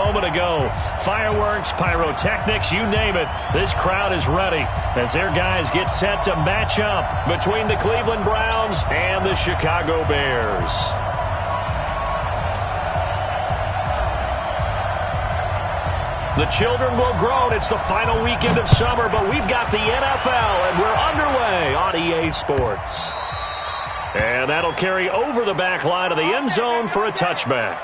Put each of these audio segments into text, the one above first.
Moment ago, fireworks, pyrotechnics, you name it, this crowd is ready as their guys get set to match up between the Cleveland Browns and the Chicago Bears. The children will groan. It's the final weekend of summer, but we've got the NFL, and we're underway on EA Sports. And that'll carry over the back line of the end zone for a touchback.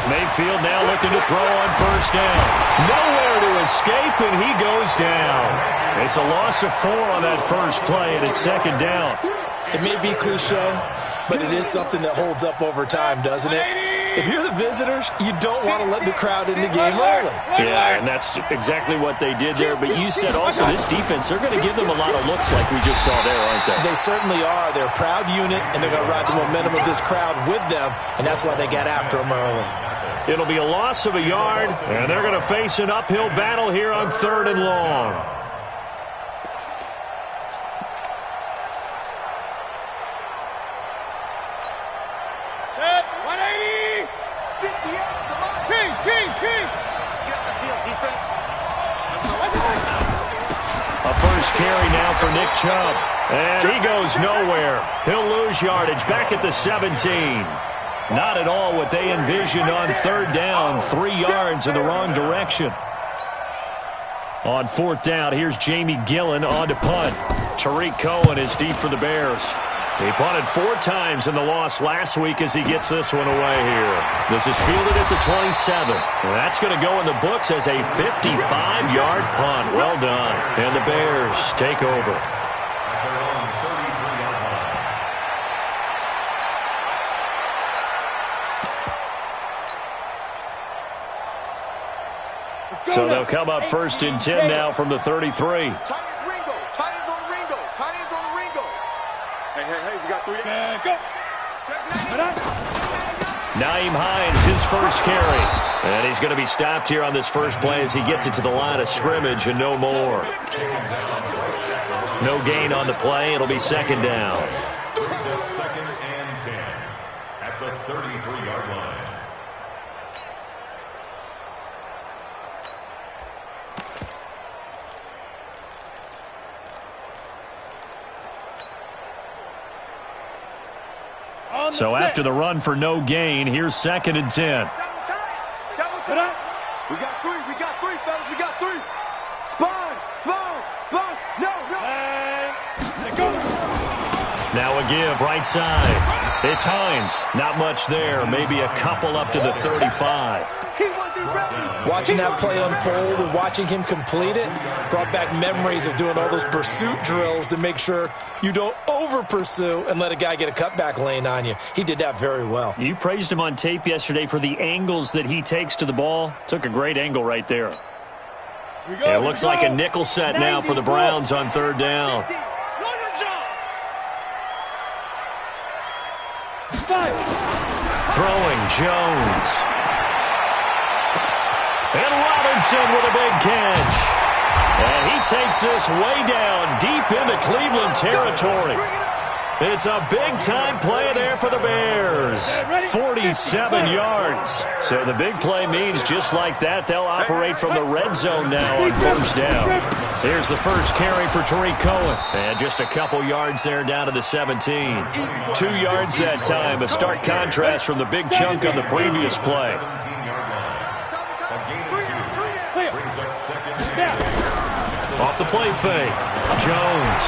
Mayfield now looking to throw on first down. Nowhere to escape, and he goes down. It's a loss of 4 on that first play, and it's second down. It may be cliche, but it is something that holds up over time, doesn't it? If you're the visitors, you don't want to let the crowd in the game early. Yeah, and that's exactly what they did there. But you said also this defense, they're going to give them a lot of looks like we just saw there, aren't they? They certainly are. They're a proud unit, and they're going to ride the momentum of this crowd with them, and that's why they got after them early. It'll be a loss of a yard, and they're going to face an uphill battle here on 3rd and long. Set, 180! 58, come on! King! Let's get on the field, defense. A first carry now for Nick Chubb, and he goes nowhere. He'll lose yardage back at the 17. Not at all what they envisioned on 3rd down. 3 yards in the wrong direction. On 4th down, here's Jamie Gillen on to punt. Tariq Cohen is deep for the Bears. He punted 4 times in the loss last week as he gets this one away here. This is fielded at the 27. And that's going to go in the books as a 55-yard punt. Well done. And the Bears take over. So they'll come up 1st and 10 now from the 33. Tight ends on Ringo. Hey, we got 3. Go. Nyheim Hines, his first carry. And he's going to be stopped here on this first play as he gets it to the line of scrimmage and no more. No gain on the play. It'll be 2nd down. 2nd and 10 at the 33-yard line. So after the run for no gain, here's 2nd and 10. We got 3, fellas, we got 3. Sponge, no. Now a give, right side. It's Hines. Not much there, maybe a couple up to the 35. Watching that play unfold and watching him complete it brought back memories of doing all those pursuit drills to make sure you don't over-pursue and let a guy get a cutback lane on you. He did that very well. You praised him on tape yesterday for the angles that he takes to the ball. Took a great angle right there. It looks like a nickel set now for the Browns on 3rd down. Throwing Jones. And Robinson with a big catch. And he takes this way down deep into Cleveland territory. It's a big-time play there for the Bears. 47 yards. So the big play means just like that, they'll operate from the red zone now on 1st down. Here's the first carry for Tariq Cohen. And just a couple yards there down to the 17. 2 yards that time. A stark contrast from the big chunk on the previous play. Off the play fake. Jones.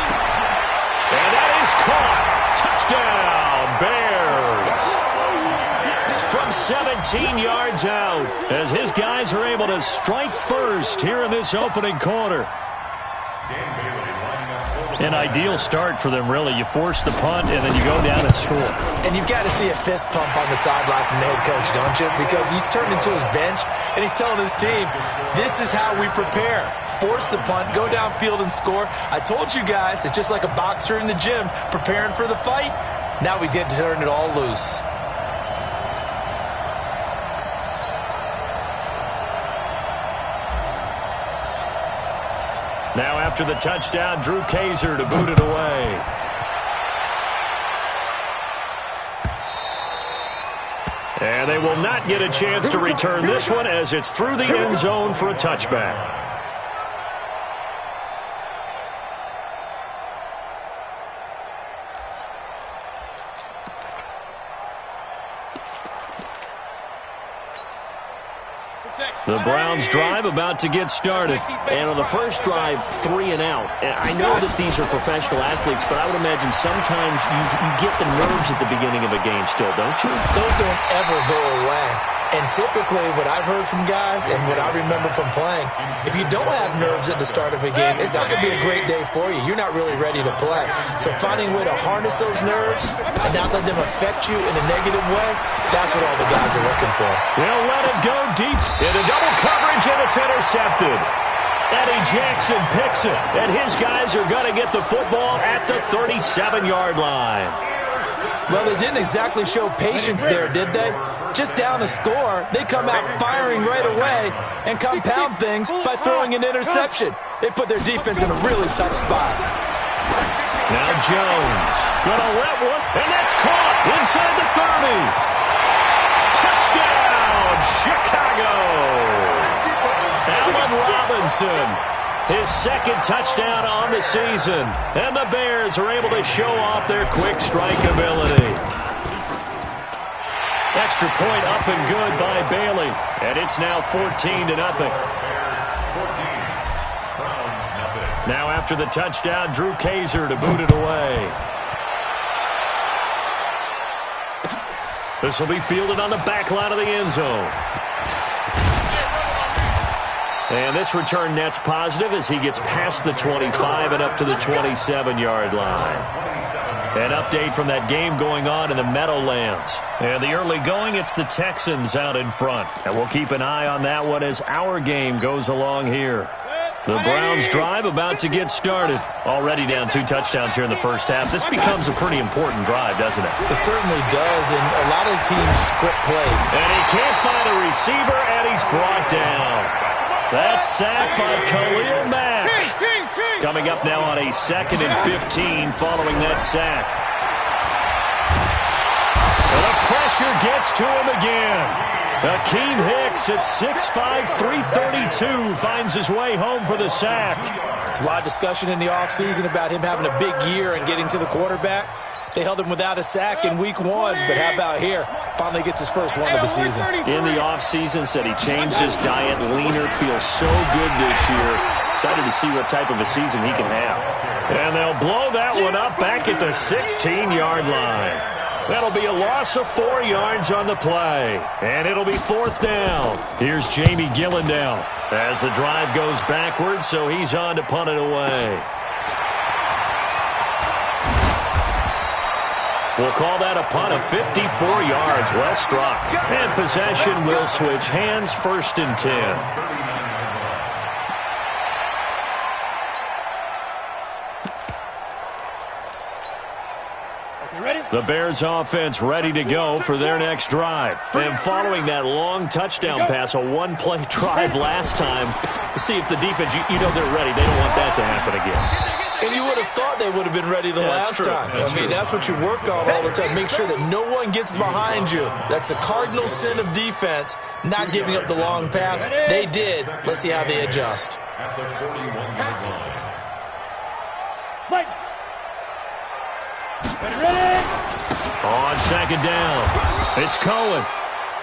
And that is caught. Touchdown, Bears. From 17 yards out as his guys are able to strike first here in this opening quarter. An ideal start for them, really. You force the punt, and then you go down and score. And you've got to see a fist pump on the sideline from the head coach, don't you? Because he's turned into his bench, and he's telling his team, this is how we prepare. Force the punt, go downfield and score. I told you guys, it's just like a boxer in the gym preparing for the fight. Now we get to turn it all loose. Now after the touchdown, Drew Kaiser to boot it away. And they will not get a chance to return this one as it's through the end zone for a touchback. The Browns drive about to get started. And on the first drive, 3 and out. And I know that these are professional athletes, but I would imagine sometimes you get the nerves at the beginning of a game still, don't you? Those don't ever go away. And typically what I've heard from guys and what I remember from playing, if you don't have nerves at the start of a game, it's not going to be a great day for you. You're not really ready to play. So finding a way to harness those nerves and not let them affect you in a negative way, that's what all the guys are looking for. They'll let it go deep into double coverage, and it's intercepted. Eddie Jackson picks it, and his guys are going to get the football at the 37-yard line. Well, they didn't exactly show patience there, did they? Just down a score, they come out firing right away and compound things by throwing an interception. They put their defense in a really tough spot. Now Jones gonna let one, and that's caught inside the 30. Touchdown, Chicago! Allen Robinson, his second touchdown on the season, and the Bears are able to show off their quick strike ability. Extra point up and good by Bailey, and it's now 14-0. Now after the touchdown, Drew Kaiser to boot it away. This will be fielded on the back line of the end zone. And this return net's positive as he gets past the 25 and up to the 27-yard line. An update from that game going on in the Meadowlands. And the early going, it's the Texans out in front. And we'll keep an eye on that one as our game goes along here. The Browns drive about to get started. Already down 2 touchdowns here in the first half. This becomes a pretty important drive, doesn't it? It certainly does, and a lot of teams script play. And he can't find a receiver, and he's brought down. That's sacked by Khalil Mack. Coming up now on a 2nd and 15 following that sack. And the pressure gets to him again. Akeem Hicks at 6'5", 332 finds his way home for the sack. There's a lot of discussion in the offseason about him having a big year and getting to the quarterback. They held him without a sack in week 1, but how about here? Finally gets his first one of the season. In the offseason, said he changed his diet, leaner, feels so good this year. Excited to see what type of a season he can have. And they'll blow that one up back at the 16-yard line. That'll be a loss of 4 yards on the play. And it'll be 4th down. Here's Jamie Gillandale as the drive goes backwards, so he's on to punt it away. We'll call that a punt of 54 yards. Well struck. And possession will switch hands, 1st and 10. The Bears offense ready to go for their next drive. And following that long touchdown pass, a 1-play drive last time, see if the defense, you know they're ready. They don't want that to happen again. And you would have thought they would have been ready the last time. I mean, that's what you work on all the time. Make sure that no one gets behind you. That's the cardinal sin of defense, not giving up the long pass. They did. Let's see how they adjust. At the 41-yard line. On 2nd down, it's Cohen.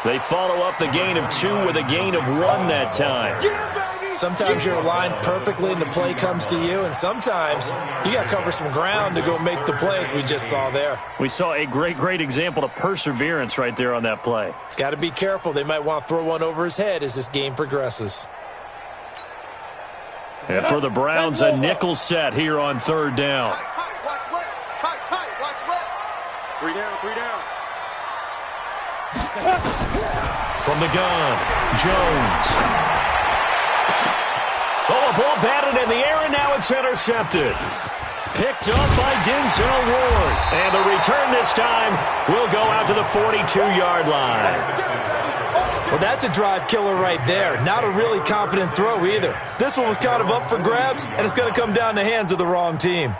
They follow up the gain of 2 with a gain of 1 that time. Sometimes you're aligned perfectly and the play comes to you, and sometimes you got to cover some ground to go make the play, as we just saw there. We saw a great example of perseverance right there on that play. Got to be careful. They might want to throw one over his head as this game progresses. And for the Browns, a nickel set here on third down. Tight, watch left. Tight, watch left. 3 down, 3 down. From the gun, Jones. Oh, a ball batted in the air, and now it's intercepted. Picked up by Denzel Ward. And the return this time will go out to the 42-yard line. Well, that's a drive killer right there. Not a really confident throw either. This one was kind of up for grabs, and it's going to come down the hands of the wrong team.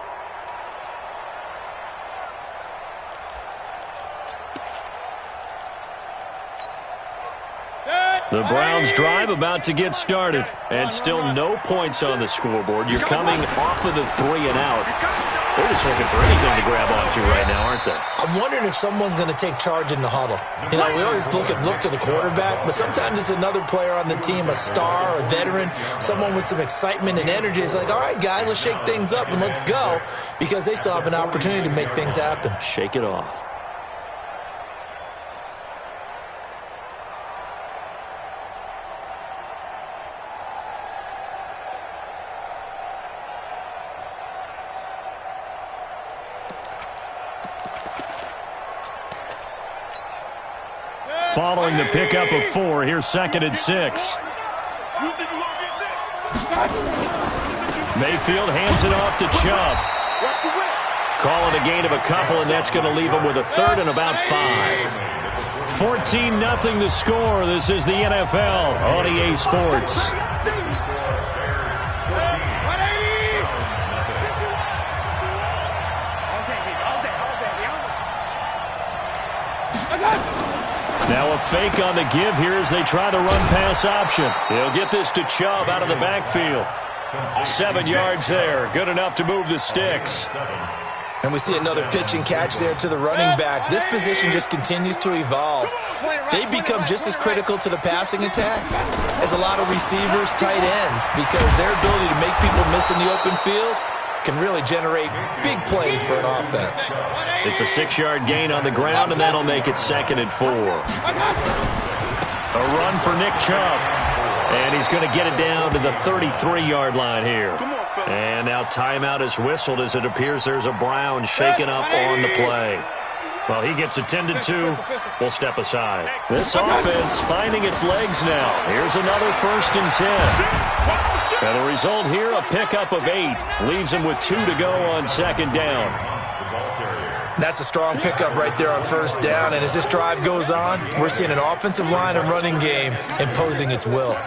The Browns drive about to get started, and still no points on the scoreboard. You're coming off of the 3 and out. They're just looking for anything to grab onto right now, aren't they? I'm wondering if someone's going to take charge in the huddle. You know, we always look to the quarterback, but sometimes it's another player on the team, a star, a veteran, someone with some excitement and energy. It's like, all right, guys, let's shake things up and let's go, because they still have an opportunity to make things happen. Shake it off. Following the pickup of 4, here's 2nd and 6. Mayfield hands it off to Chubb. Call it a gain of a couple, and that's going to leave him with a 3rd and about 5. 14-0 the score. This is the NFL on EA Sports. Now a fake on the give here as they try the run-pass option. He'll get this to Chubb out of the backfield. 7 yards there. Good enough to move the sticks. And we see another pitch and catch there to the running back. This position just continues to evolve. They become just as critical to the passing attack as a lot of receivers, tight ends, because their ability to make people miss in the open field can really generate big plays for an offense. It's a 6-yard gain on the ground, and that'll make it 2nd and 4. A run for Nick Chubb. And he's going to get it down to the 33-yard line here. And now timeout is whistled as it appears there's a Brown shaken up on the play. Well, he gets attended to. We'll step aside. This offense finding its legs now. Here's another 1st and 10. And the result here, a pickup of 8. Leaves him with 2 to go on 2nd down. That's a strong pickup right there on 1st down. And as this drive goes on, we're seeing an offensive line and running game imposing its will.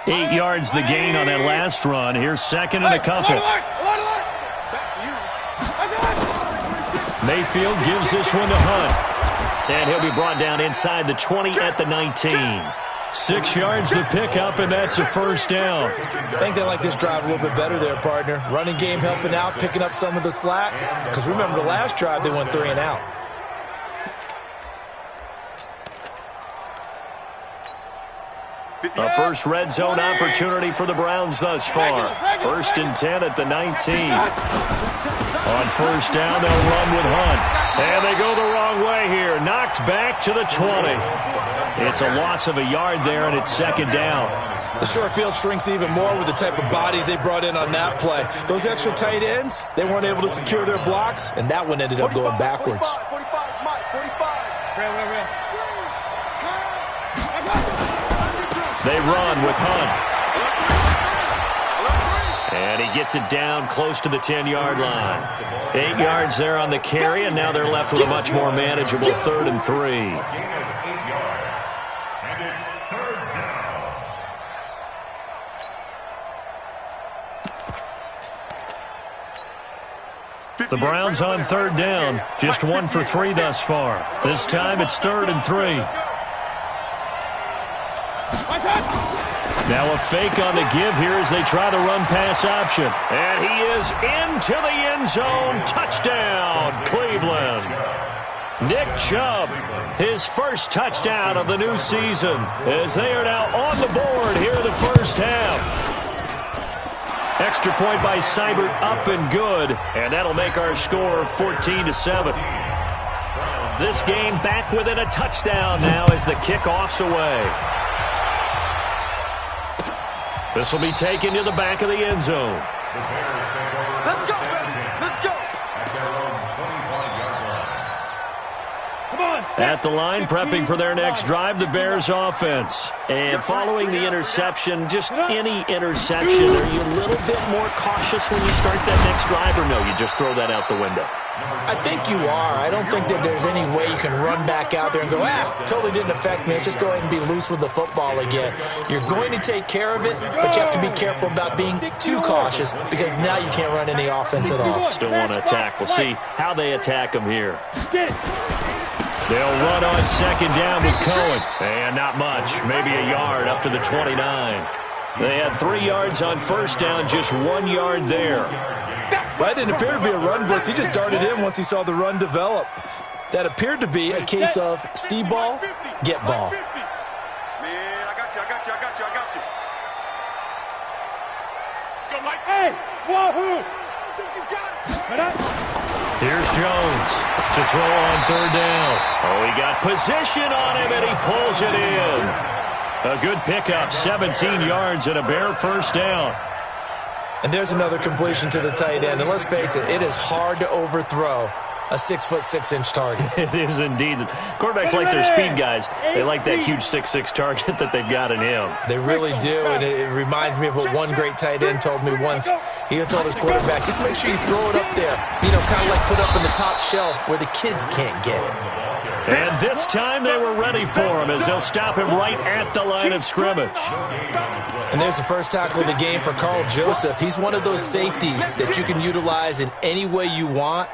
8 yards the gain on that last run. Here's 2nd and a couple. Mayfield gives this one to Hunt. And he'll be brought down inside the 20 at the 19. 6 yards the pickup, and that's a 1st down. I think they like this drive a little bit better there, partner. Running game helping out, picking up some of the slack. Because remember, the last drive, they went 3 and out. A first red zone opportunity for the Browns thus far. 1st and 10 at the 19. On 1st down, they'll run with Hunt. And they go the wrong way here. Knocked back to the 20. It's a loss of a yard there, and it's 2nd down. The short field shrinks even more with the type of bodies they brought in on that play. Those extra tight ends, they weren't able to secure their blocks, and that one ended up going backwards. 45, Mike, 45. They run with Hunt. And he gets it down close to the 10-yard line. 8 yards there on the carry, and now they're left with a much more manageable 3rd and 3. The Browns on 3rd down. Just 1 for 3 thus far. This time it's 3rd and 3. Now a fake on the give here as they try the run-pass option. And he is into the end zone. Touchdown, Cleveland. Nick Chubb, his first touchdown of the new season, as they are now on the board here in the 1st half. Extra point by Seibert, up and good, and that'll make our score 14-7. This game back within a touchdown now as the kickoff's away. This will be taken to the back of the end zone. The Bears take over. Let's go, baby. Let's go. At their own 25-yard line. Come on. At the line, prepping for their next drive, the Bears offense. And following the interception, just any interception, are you a little bit more cautious when you start that next drive, or no, you just throw that out the window? I think you are. I don't think that there's any way you can run back out there and go, totally didn't affect me. Let's just go ahead and be loose with the football again. You're going to take care of it, but you have to be careful about being too cautious because now you can't run any offense at all. Still want to attack. We'll see how they attack them here. They'll run on second down with Cohen. And not much, maybe a yard up to the 29. They had 3 yards on first down, just 1 yard there. Well, that didn't appear to be a run blitz. He just darted in once he saw the run develop. That appeared to be a case of see ball, get ball. Man, I got you. Go, Mike. Hey, wahoo! I think you got it. Here's Jones to throw on third down. Oh, he got position on him, and he pulls it in. A good pickup, 17 yards and a Bear first down. And there's another completion to the tight end. And let's face it, it is hard to overthrow a 6'6" target. It is indeed. Quarterbacks like their speed guys. They like that huge 6'6" target that they've got in him. They really do, and it reminds me of what one great tight end told me once. He told his quarterback, just make sure you throw it up there. You know, kind of like put up in the top shelf where the kids can't get it. And this time they were ready for him as they'll stop him right at the line of scrimmage. And there's the first tackle of the game for Carl Joseph. He's one of those safeties that you can utilize in any way you want.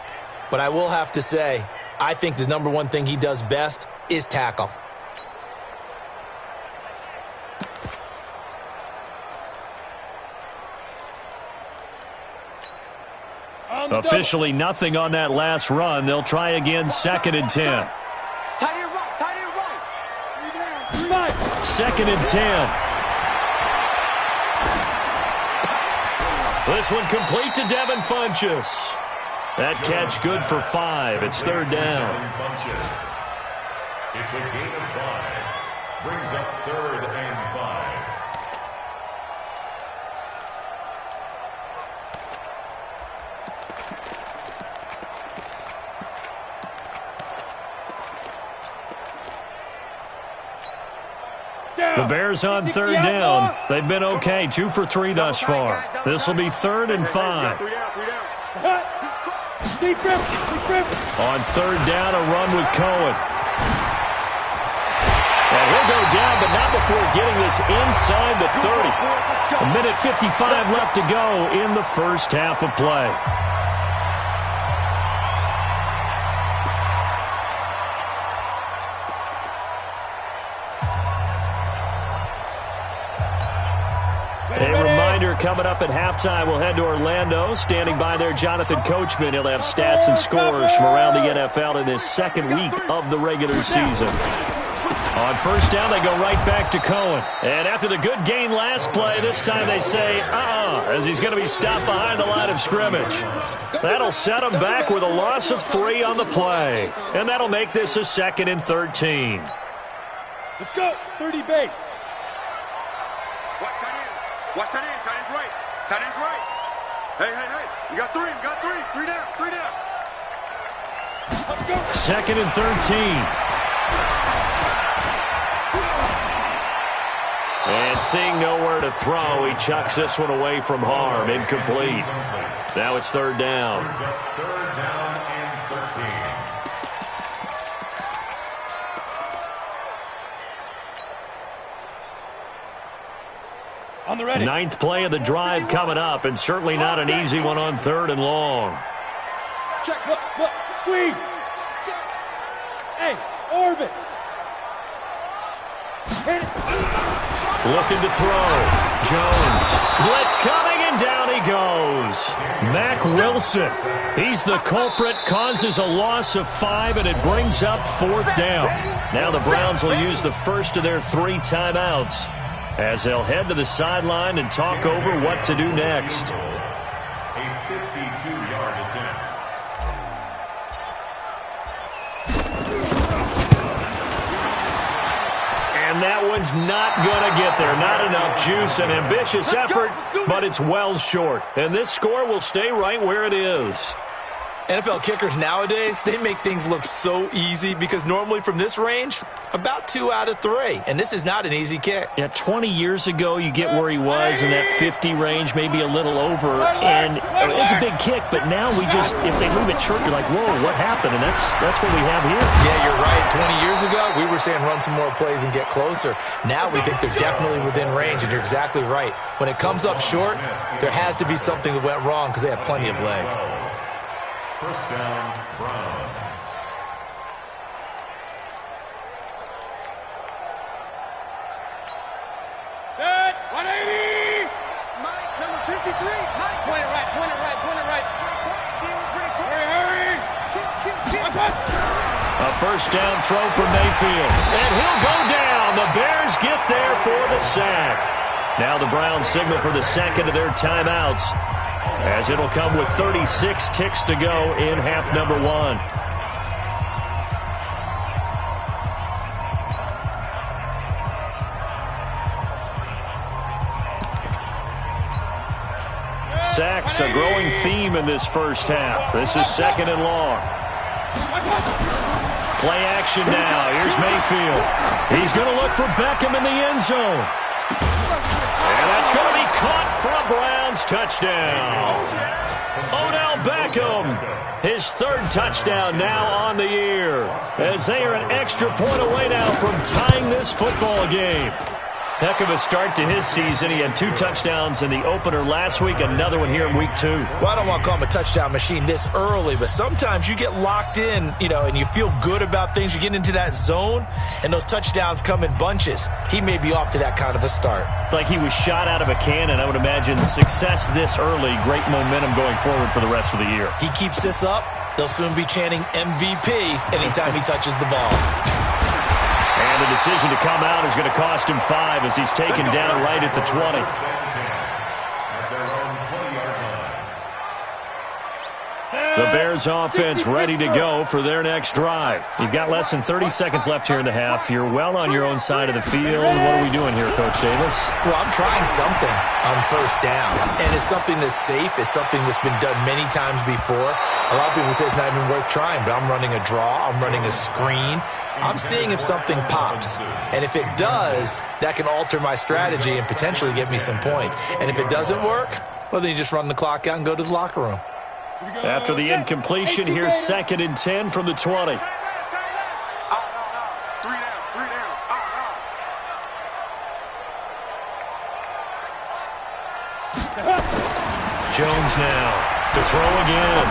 But I will have to say, I think the number one thing he does best is tackle. Officially nothing on that last run. They'll try again, 2nd and 10. Tight end right. 2nd and 10. This one complete to Devin Funchess. That catch good for 5. It's 3rd down. It's a gain of 5. Brings up 3rd and 5. The Bears on 3rd down. They've been okay, 2 for 3 thus far. This will be 3rd and 5. On 3rd down, a run with Cohen. And he'll go down, but not before getting this inside the 30. A minute 55 left to go in the first half of play. A reminder coming up at halftime, we'll head to Orlando. Standing by there, Jonathan Coachman. He'll have stats and scores from around the NFL in his 2nd week of the regular season. On first down, they go right back to Cohen. And after the good gain last play, this time they say, as he's going to be stopped behind the line of scrimmage. That'll set him back with a loss of 3 on the play. And that'll make this a 2nd and 13. Let's go. 30 base. Watch tight end. Tight end's right. Tight end's right. Hey. You got 3. 3 down. 3 down. Let's go. 2nd and 13. And seeing nowhere to throw, he chucks this one away from harm. Incomplete. Now it's 3rd down. Brings up 3rd down and 13. On the ready. 9th play of the drive coming up, and certainly not an easy one on 3rd and long. Check. Look. Squeeze. Check. Hey, orbit. Hit it. Looking to throw. Jones. Blitz coming, and down he goes. Mack Wilson. He's the culprit, causes a loss of 5, and it brings up 4th down. Now the Browns will use the first of their 3 timeouts as they'll head to the sideline and talk over what to do next. A 52-yard attempt. And that that one's not going to get there. Not enough juice, an ambitious effort, but it's well short. And this score will stay right where it is. NFL kickers nowadays, they make things look so easy because normally from this range, about 2 out of 3. And this is not an easy kick. Yeah, 20 years ago, you get where he was in that 50 range, maybe a little over. And it's a big kick, but now we just, if they leave it short, you're like, whoa, what happened? And that's what we have here. Yeah, you're right. 20 years ago, we were saying run some more plays and get closer. Now we think they're definitely within range, and you're exactly right. When it comes up short, there has to be something that went wrong because they have plenty of leg. First down, Browns. Set, 180. Mike, number 53. Mike. Point it right, point it right, point it right. Hurry, hurry. A first down throw for Mayfield. And he'll go down. The Bears get there for the sack. Now the Browns signal for the second of their timeouts, as it'll come with 36 ticks to go in half number 1. Sacks, a growing theme in this first half. This is second and long. Play action now. Here's Mayfield. He's going to look for Beckham in the end zone. And that's going to be caught for a Browns touchdown. Odell Beckham, his 3rd touchdown now on the year, as they are an extra point away now from tying this football game. Heck of a start to his season. He had 2 touchdowns in the opener last week, another one here in week 2. Well, I don't want to call him a touchdown machine this early, but sometimes you get locked in, and you feel good about things. You get into that zone, and those touchdowns come in bunches. He may be off to that kind of a start. It's like he was shot out of a cannon. I would imagine success this early, great momentum going forward for the rest of the year. He keeps this up, they'll soon be chanting MVP anytime he touches the ball. And the decision to come out is going to cost him 5 as he's taken down right at the 20. The Bears offense ready to go for their next drive. You've got less than 30 seconds left here in the half. You're well on your own side of the field. What are we doing here, Coach Davis? Well, I'm trying something on first down. And it's something that's safe. It's something that's been done many times before. A lot of people say it's not even worth trying, but I'm running a draw. I'm running a screen. I'm seeing if something pops. And if it does, that can alter my strategy and potentially get me some points. And if it doesn't work, well, then you just run the clock out and go to the locker room. After the incompletion, here's 2nd and 10 from the 20. Jones now to throw again.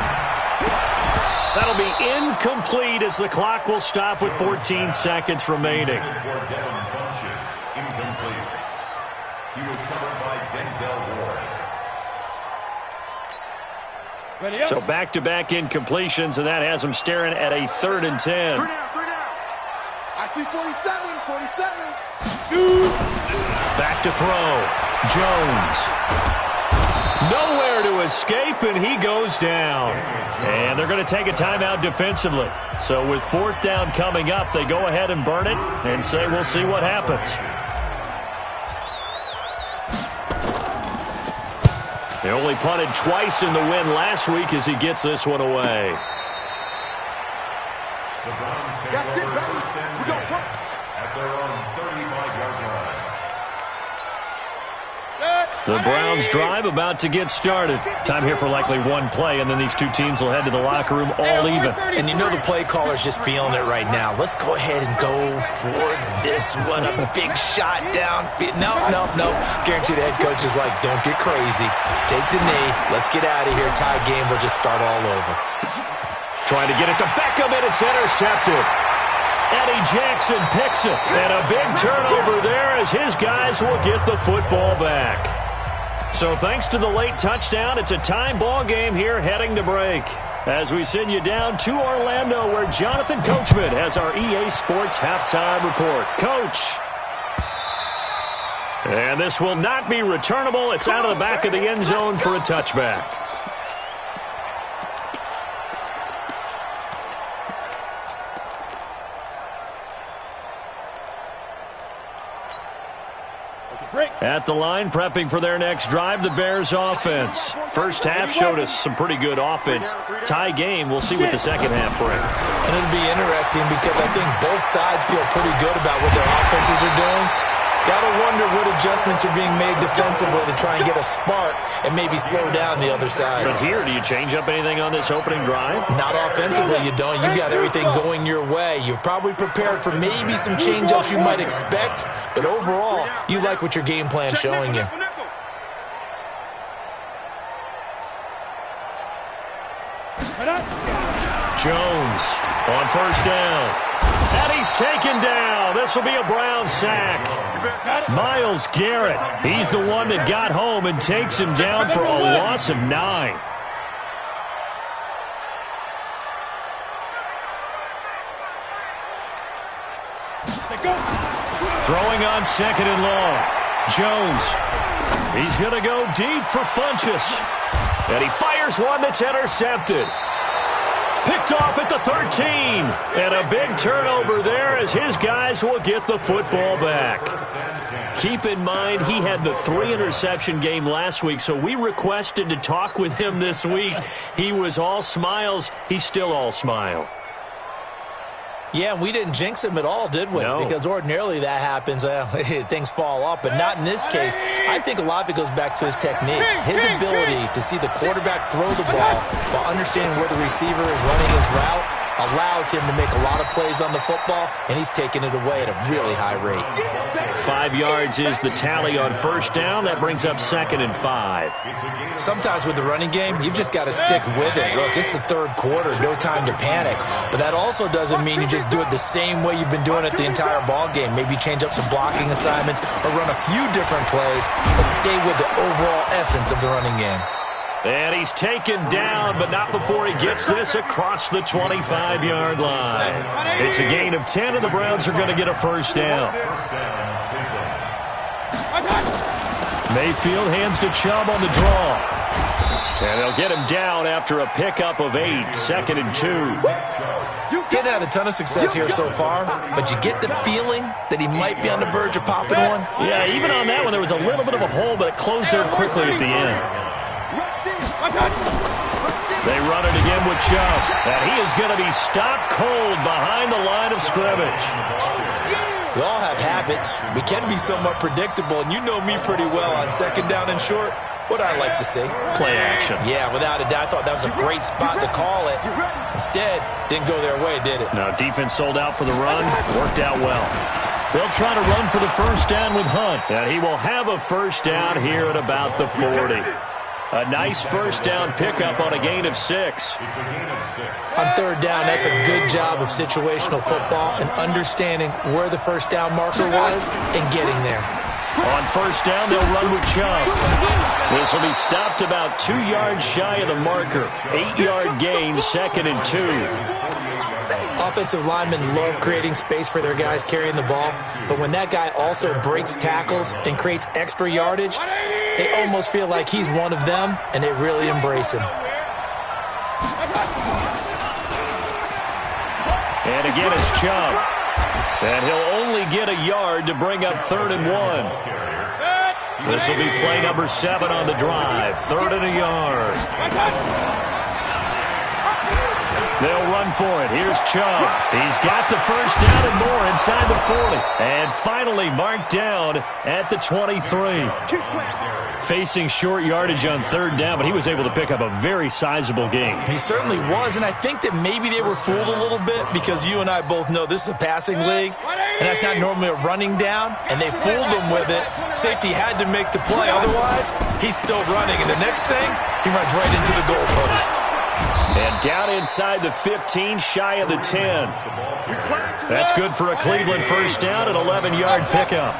That'll be incomplete as the clock will stop with 14 seconds remaining. Incomplete. He was covered by Denzel Ward. So back-to-back incompletions, and that has him staring at a 3rd and 10. 3 down. I see 47. Back to throw. Jones. Nowhere to escape, and he goes down. And they're going to take a timeout defensively. So with 4th down coming up, they go ahead and burn it and say we'll see what happens. They only punted twice in the win last week as he gets this one away. The Browns take over first and 10 at their own 35-yard line. The Browns drive about to get started. Time here for likely one play, and then these two teams will head to the locker room all even. And you know the play caller's just feeling it right now. Let's go ahead and go for this one. A big shot downfield. No. Guarantee the head coach is like, don't get crazy. Take the knee. Let's get out of here. Tie game. We'll just start all over. Trying to get it to Beckham, and it's intercepted. Eddie Jackson picks it. And a big turnover there as his guys will get the football back. So thanks to the late touchdown, it's a time ball game here heading to break. As we send you down to Orlando, where Jonathan Coachman has our EA Sports halftime report. Coach. And this will not be returnable. It's out of the back of the end zone for a touchback. At the line, prepping for their next drive, the Bears offense. First half showed us some pretty good offense. Tie game, we'll see what the second half brings. And it'll be interesting because I think both sides feel pretty good about what their offenses are doing. Gotta wonder what adjustments are being made defensively to try and get a spark and maybe slow down the other side. But here, do you change up anything on this opening drive? Not offensively, you don't. You got everything going your way. You've probably prepared for maybe some change-ups you might expect, but overall, you like what your game plan's showing you. Jones on first down. And he's taken down. This will be a Brown sack. Myles Garrett, he's the one that got home and takes him down for a loss of 9. Throwing on second and long. Jones, he's going to go deep for Funchess. And he fires one that's intercepted. Picked off at the 13. And a big turnover there as his guys will get the football back. Keep in mind, he had the 3-interception game last week, so we requested to talk with him this week. He was all smiles. He's still all smile. Yeah, we didn't jinx him at all, did we? No. Because ordinarily that happens, things fall off, but not in this case. I think a lot of it goes back to his technique. His ability to see the quarterback throw the ball while understanding where the receiver is running his route allows him to make a lot of plays on the football, and he's taking it away at a really high rate. 5 yards is the tally on first down. That brings up 2nd and 5. Sometimes with the running game, you've just got to stick with it. Look, it's the third quarter, no time to panic. But that also doesn't mean you just do it the same way you've been doing it the entire ball game. Maybe change up some blocking assignments or run a few different plays, but stay with the overall essence of the running game. And he's taken down, but not before he gets this across the 25-yard line. It's a gain of 10, and the Browns are going to get a first down. Mayfield hands to Chubb on the draw. And they'll get him down after a pickup of 8, 2nd and 2. Getting had a ton of success here so far, but you get the feeling that he might be on the verge of popping one. Yeah, even on that one, there was a little bit of a hole, but it closed there quickly at the end. They run it again with Chubb, and he is going to be stopped cold behind the line of scrimmage. We all have habits. We can be somewhat predictable, and you know me pretty well on second down and short. What I like to see. Play action. Yeah, without a doubt. I thought that was a great spot to call it. Instead, didn't go their way, did it? No, defense sold out for the run. Worked out well. They'll try to run for the first down with Hunt. And he will have a first down here at about the 40. A nice first down pickup on a gain of 6. On third down, that's a good job of situational football and understanding where the first down marker was and getting there. On first down, they'll run with Chubb. This will be stopped about 2 yards shy of the marker. 8-yard gain, 2nd and 2. Offensive linemen love creating space for their guys carrying the ball, but when that guy also breaks tackles and creates extra yardage, they almost feel like he's one of them, and they really embrace him. And again, it's Chubb. And he'll only get a yard to bring up 3rd and 1. This will be play number 7 on the drive. 3rd and a yard. They'll run for it. Here's Chubb. He's got the first down and more inside the 40. And finally marked down at the 23. Facing short yardage on third down, but he was able to pick up a very sizable gain. He certainly was, and I think that maybe they were fooled a little bit because you and I both know this is a passing league, and that's not normally a running down, and they fooled him with it. Safety had to make the play. Otherwise, he's still running, and the next thing, he runs right into the goalpost. And down inside the 15, shy of the 10. That's good for a Cleveland first down, an 11-yard pickup.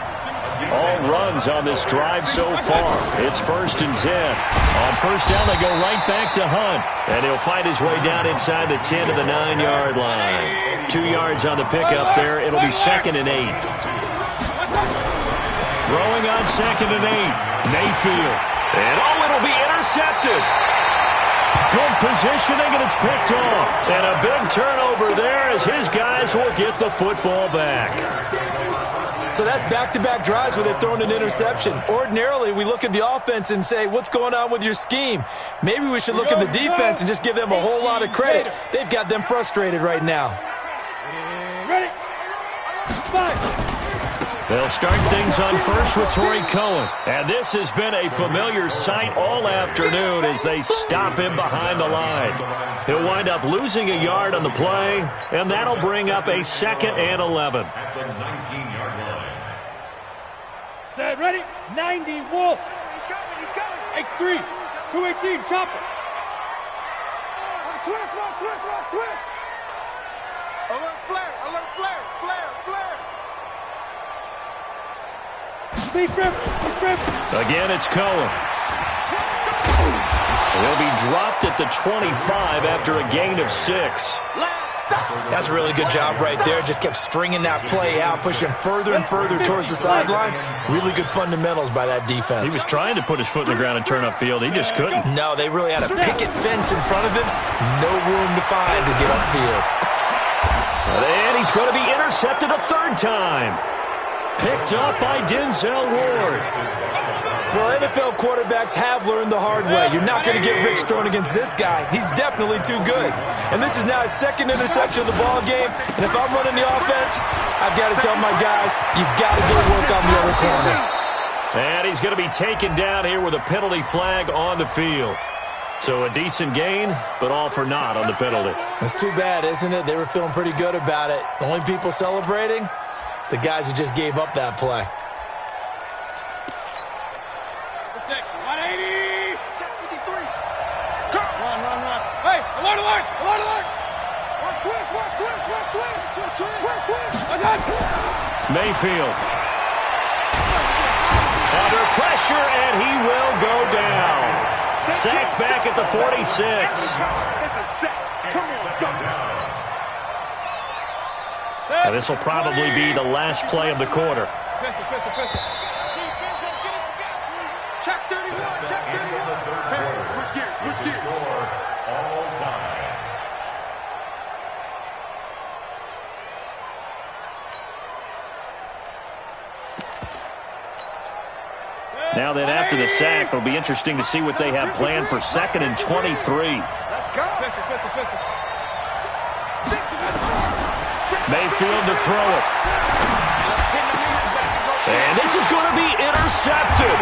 All runs on this drive so far. It's 1st and 10. On first down, they go right back to Hunt. And he'll find his way down inside the 10 to the 9-yard line. 2 yards on the pickup there. It'll be 2nd and 8. Throwing on 2nd and 8. Mayfield. And it'll be intercepted. Good positioning, and it's picked off. And a big turnover there as his guys will get the football back. So that's back-to-back drives where they've thrown an interception. Ordinarily, we look at the offense and say, what's going on with your scheme? Maybe we should look at the defense and just give them a whole lot of credit. They've got them frustrated right now. Ready? Five. They'll start things on first with Torrey Cohen. And this has been a familiar sight all afternoon as they stop him behind the line. He'll wind up losing a yard on the play, and that'll bring up a 2nd and 11. At the 19-yard line. Set, ready? 90, Wolf. He's coming. X3, 218, chopper. Twist. Alert flare. Big grip. Again, it's Cohen. He'll be dropped at the 25 after a gain of 6. That's a really good job right there. Just kept stringing that play out, pushing further and further towards the sideline. Really good fundamentals by that defense. He was trying to put his foot in the ground and turn upfield. He just couldn't. No, they really had a picket fence in front of him. No room to find to get upfield. And he's going to be intercepted a 3rd time. Picked up by Denzel Ward. Well, NFL quarterbacks have learned the hard way. You're not going to get rich throwing against this guy. He's definitely too good. And this is now his 2nd interception of the ball game. And if I'm running the offense, I've got to tell my guys, you've got to go work on the other corner. And he's going to be taken down here with a penalty flag on the field. So a decent gain, but all for naught on the penalty. That's too bad, isn't it? They were feeling pretty good about it. The only people celebrating, the guys who just gave up that play. 180. Check 53. Run. Hey, alert. Twist. Mayfield. Under pressure, and he will go down. Sacked back at the 46. It's a sack. Come on, And this will probably be the last play of the quarter. Check 31. Hey, switch gears. All time. Now then, after the sack, it'll be interesting to see what they have planned for 2nd and 23. Let's go. Mayfield to throw it. And this is going to be intercepted.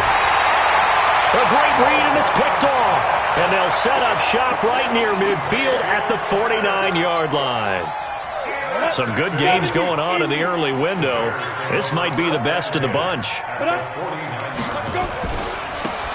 A great read, and it's picked off. And they'll set up shop right near midfield at the 49-yard line. Some good games going on in the early window. This might be the best of the bunch.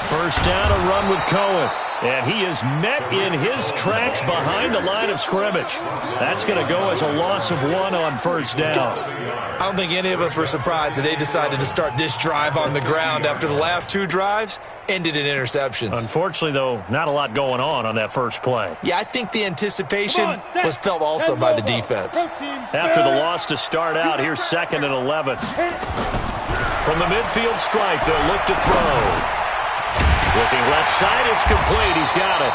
First down, a run with Cohen. And he is met in his tracks behind the line of scrimmage. That's going to go as a loss of 1 on first down. I don't think any of us were surprised that they decided to start this drive on the ground after the last 2 drives ended in interceptions. Unfortunately, though, not a lot going on that first play. Yeah, I think the anticipation was felt also by the defense. After the loss to start out, here's 2nd and 11. From the midfield stripe, they'll look to throw. Looking left side, it's complete. He's got it.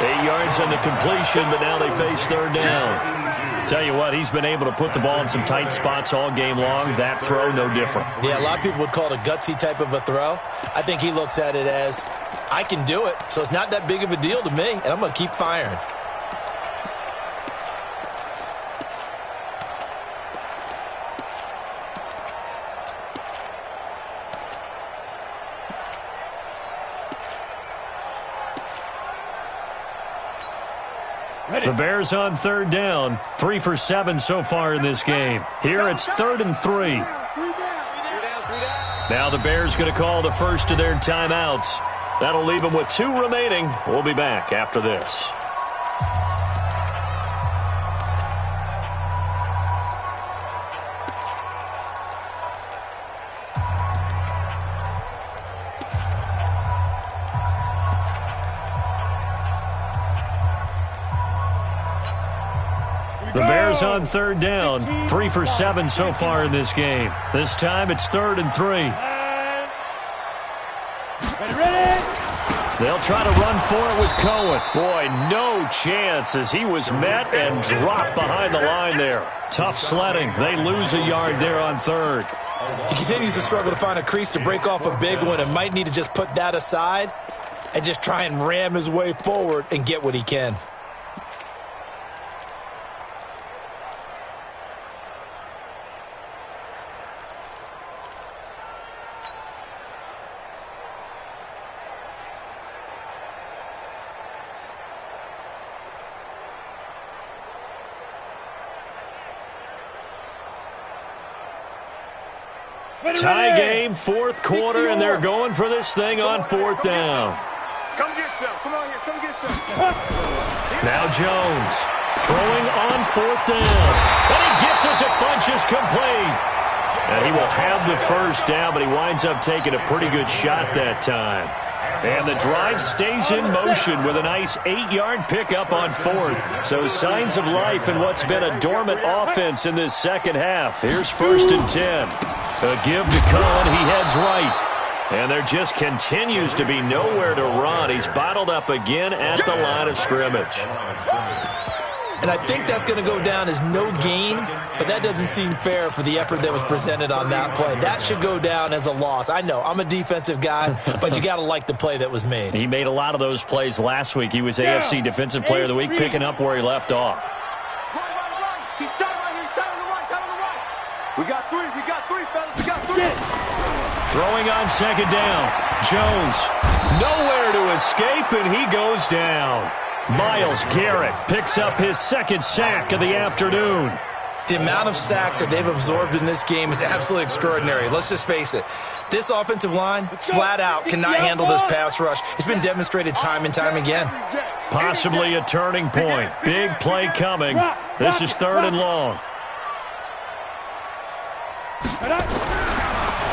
8 yards on the completion, but now they face 3rd down. Tell you what, he's been able to put the ball in some tight spots all game long. That throw, no different. Yeah, a lot of people would call it a gutsy type of a throw. I think he looks at it as, I can do it, so it's not that big of a deal to me, and I'm going to keep firing. The Bears on 3rd down. 3 for 7 so far in this game. Here it's 3rd and 3. Now the Bears going to call the first of their timeouts. That'll leave them with 2 remaining. We'll be back after this. The Bears on 3rd down. 3 for 7 so far in this game. This time it's 3rd and 3. Ready? They'll try to run for it with Cohen. Boy, no chance as he was met and dropped behind the line there. Tough sledding. They lose a yard there on 3rd. He continues to struggle to find a crease to break off a big one and might need to just put that aside and just try and ram his way forward and get what he can. Tie game, fourth quarter, and they're going for this thing on fourth down. Come get some. Come on here. Come get some. Now Jones throwing on fourth down. And he gets it to Funchess complete. And he will have the first down, but he winds up taking a pretty good shot that time. And the drive stays in motion with a nice 8-yard pickup on fourth. So signs of life in what's been a dormant offense in this second half. Here's 1st and 10. A give to Cohen. He heads right. And there just continues to be nowhere to run. He's bottled up again at the line of scrimmage. And I think that's going to go down as no gain, but that doesn't seem fair for the effort that was presented on that play. That should go down as a loss. I know, I'm a defensive guy, but you got to like the play that was made. He made a lot of those plays last week. He was AFC Defensive Player of the Week, picking up where he left off. He's tied right here. He's tied on the right. Tied on the right. We got three, fellas. We got three. Throwing on second down. Jones nowhere to escape, and he goes down. Myles Garrett picks up his second sack of the afternoon. The amount of sacks that they've absorbed in this game is absolutely extraordinary. Let's just face it. This offensive line, flat out, cannot handle this pass rush. It's been demonstrated time and time again. Possibly a turning point. Big play coming. This is 3rd and long.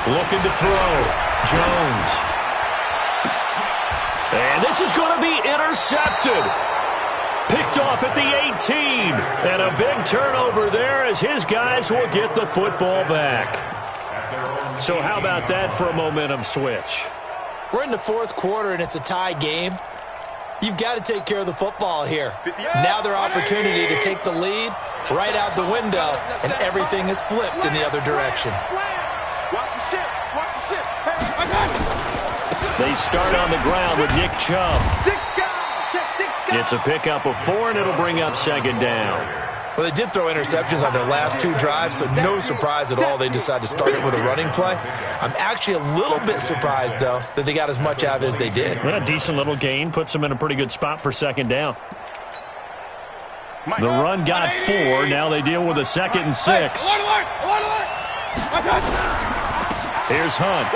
Looking to throw. Jones. And this is going to be intercepted. Picked off at the 18. And a big turnover there as his guys will get the football back. So how about that for a momentum switch? We're in the fourth quarter, and it's a tie game. You've got to take care of the football here. Now their opportunity to take the lead right out the window, and everything is flipped in the other direction. Watch the ship. Watch the ship. Hey, I got it. They start on the ground with Nick Chubb. It's a pickup of 4, and it'll bring up second down. Well, they did throw interceptions on their last 2 drives, so no surprise at all they decided to start it with a running play. I'm actually a little bit surprised, though, that they got as much out of it as they did. Yeah, decent little gain. Puts them in a pretty good spot for second down. The run got 4. Now they deal with a 2nd and 6. Here's Hunt.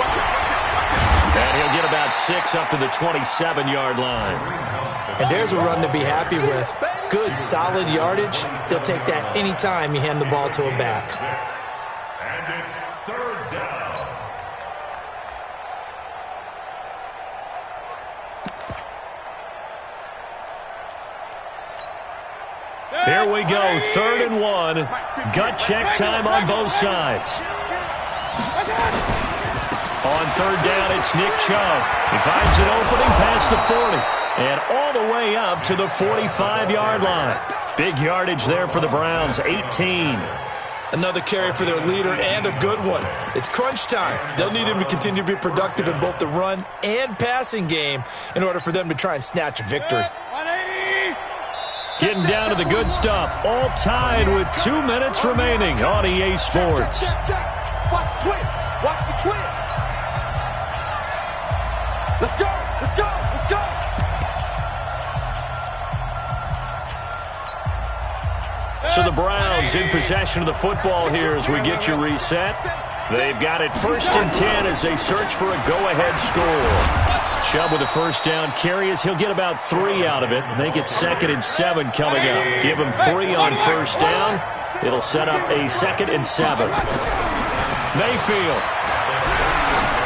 And he'll get about 6 up to the 27-yard line. And there's a run to be happy with. Good, solid yardage. They'll take that anytime you hand the ball to a back. And it's 3rd down. Here we go, 3rd and 1. Gut check time on both sides. On 3rd down, it's Nick Chubb. He finds an opening past the 40 and all the way up to the 45-yard line. Big yardage there for the Browns, 18. Another carry for their leader and a good one. It's crunch time. They'll need him to continue to be productive in both the run and passing game in order for them to try and snatch a victory. Getting down to the good stuff, all tied with 2 minutes remaining on EA Sports. Watch the twins. Watch the twins. Let's go. Let's go. Let's go. So the Browns in possession of the football here as we get you reset. They've got it 1st and 10 as they search for a go-ahead score. Chubb with a first down carry as he'll get about 3 out of it. Make it 2nd and 7 coming up. Give him 3 on first down. It'll set up a 2nd and 7. Mayfield.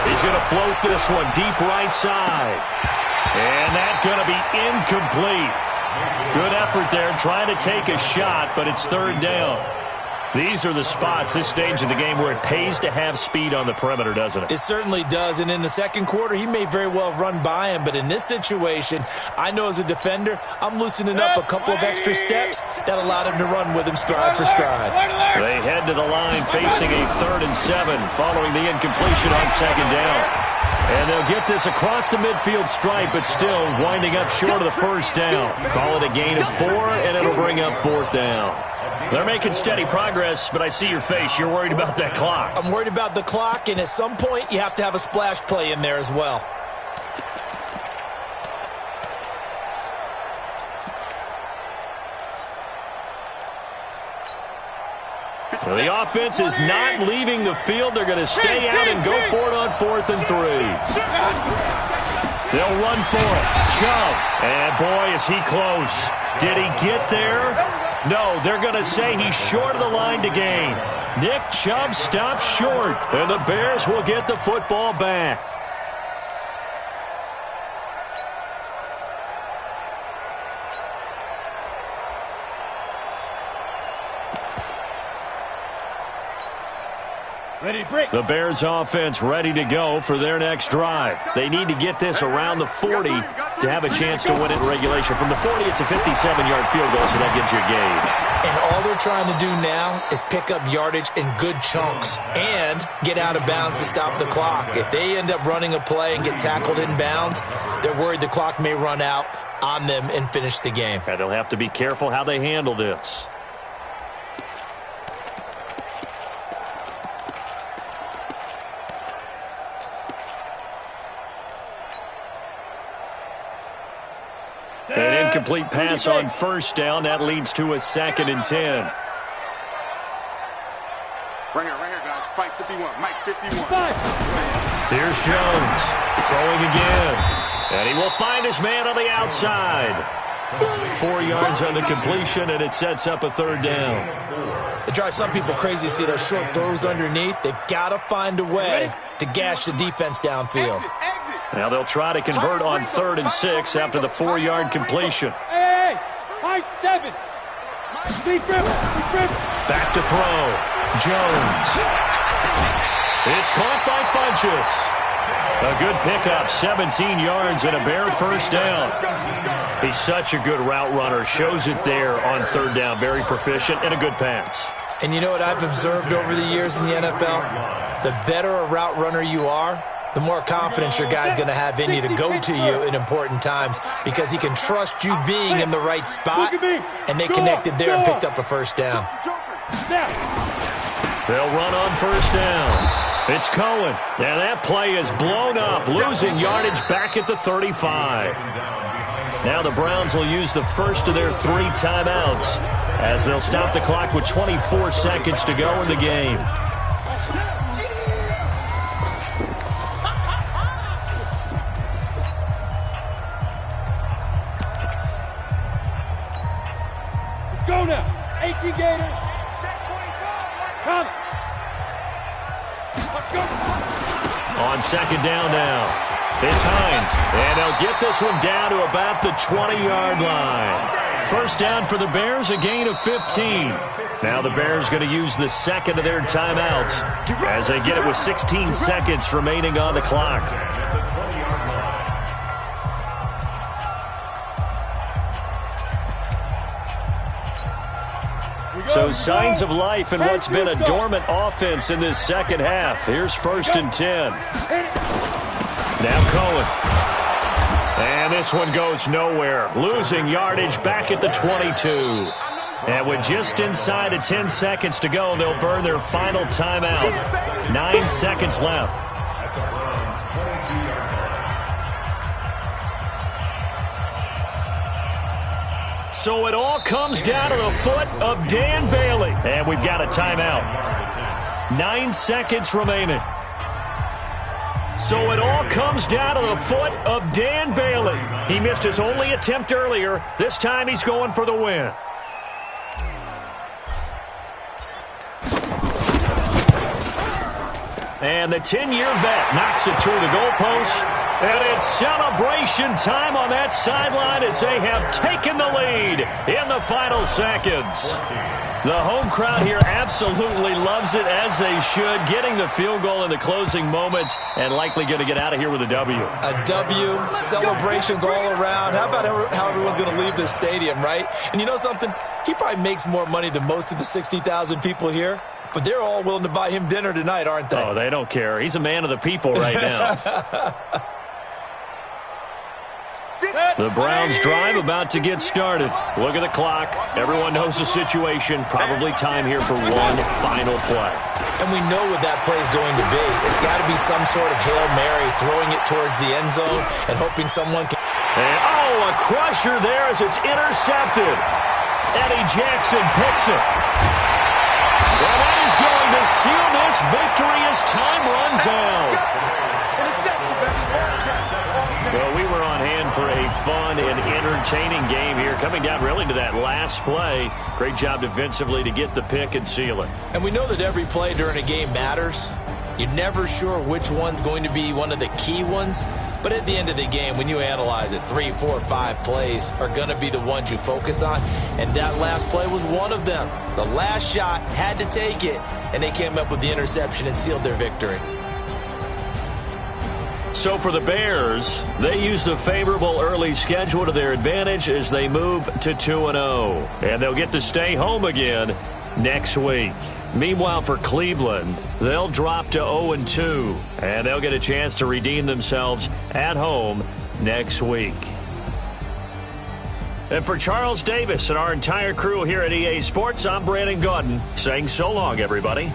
He's going to float this one deep right side. And that's going to be incomplete. Good effort there trying to take a shot, but it's 3rd down. These are the spots, this stage of the game, where it pays to have speed on the perimeter, doesn't it? It certainly does, and in the second quarter, he may very well run by him, but in this situation, I know as a defender, I'm loosening up a couple of extra steps that allowed him to run with him stride for stride. They head to the line facing a 3rd and 7 following the incompletion on 2nd down. And they'll get this across the midfield stripe, but still winding up short of the first down. Call it a gain of 4, and it'll bring up 4th down. They're making steady progress, but I see your face. You're worried about that clock. I'm worried about the clock, and at some point, you have to have a splash play in there as well. Well, the offense is not leaving the field. They're going to stay out and go for it on 4th and 3. They'll run for it. Chubb. And, boy, is he close. Did he get there? No, they're going to say he's short of the line to gain. Nick Chubb stops short, and the Bears will get the football back. Ready, break. The Bears offense ready to go for their next drive. They need to get this around the 40 to have a chance to win it in regulation. From the 40, it's a 57-yard field goal, so that gives you a gauge. And all they're trying to do now is pick up yardage in good chunks and get out of bounds to stop the clock. If they end up running a play and get tackled in bounds, they're worried the clock may run out on them and finish the game. And they'll have to be careful how they handle this. An incomplete pass on 1st down. That leads to a 2nd and 10. Right here, guys. Mike 51. Mike 51. Here's Jones throwing again. And he will find his man on the outside. 4 yards on the completion, and it sets up a 3rd down. It drives some people crazy to see those short throws underneath. They've got to find a way to gash the defense downfield. Now they'll try to convert on 3rd and 6 after the 4-yard completion. Hey, high 7. Back to throw. Jones. It's caught by Funchess. A good pickup, 17 yards and a Bear 1st down. He's such a good route runner. Shows it there on 3rd down. Very proficient and a good pass. And you know what I've observed over the years in the NFL? The better a route runner you are, the more confidence your guy's going to have in you to go to you in important times because he can trust you being in the right spot, and they connected there and picked up a 1st down. They'll run on 1st down. It's Cohen. And that play is blown up, losing yardage back at the 35. Now the Browns will use the first of their 3 timeouts as they'll stop the clock with 24 seconds to go in the game. Go now. 18 Gators. Come. Let's go. On 2nd down now. It's Hines. And they'll get this one down to about the 20-yard line. 1st down for the Bears, a gain of 15. Now the Bears going to use the 2nd of their timeouts as they get it with 16 seconds remaining on the clock. So signs of life in what's been a dormant offense in this 2nd half. Here's 1st and 10. Now Cohen. And this one goes nowhere. Losing yardage back at the 22. And with just inside of 10 seconds to go, they'll burn their final timeout. 9 seconds left. So it all comes down to the foot of Dan Bailey. And we've got a timeout. 9 seconds remaining. So it all comes down to the foot of Dan Bailey. He missed his only attempt earlier. This time he's going for the win. And the 10-year vet knocks it through the goalpost. And it's celebration time on that sideline as they have taken the lead in the final seconds. The home crowd here absolutely loves it, as they should, getting the field goal in the closing moments and likely going to get out of here with a W. A W, celebrations all around. How about how everyone's going to leave this stadium, right? And you know something? He probably makes more money than most of the 60,000 people here, but they're all willing to buy him dinner tonight, aren't they? Oh, they don't care. He's a man of the people right now. The Browns drive about to get started. Look at the clock. Everyone knows the situation. Probably time here for one final play. And we know what that play is going to be. It's got to be some sort of Hail Mary, throwing it towards the end zone and hoping someone can... And, a crusher there as it's intercepted. Eddie Jackson picks it. Well, that is going to seal this victory as time runs out. Well, we were on hand for a fun and entertaining game here, coming down really to that last play. Great job defensively to get the pick and seal it. And we know that every play during a game matters. You're never sure which one's going to be one of the key ones. But at the end of the game, when you analyze it, 3, 4, 5 plays are going to be the ones you focus on. And that last play was one of them. The last shot had to take it, and they came up with the interception and sealed their victory. So for the Bears, they used a favorable early schedule to their advantage as they move to 2-0. And they'll get to stay home again next week. Meanwhile, for Cleveland, they'll drop to 0-2, and they'll get a chance to redeem themselves at home next week. And for Charles Davis and our entire crew here at EA Sports, I'm Brandon Gaudin saying so long, everybody.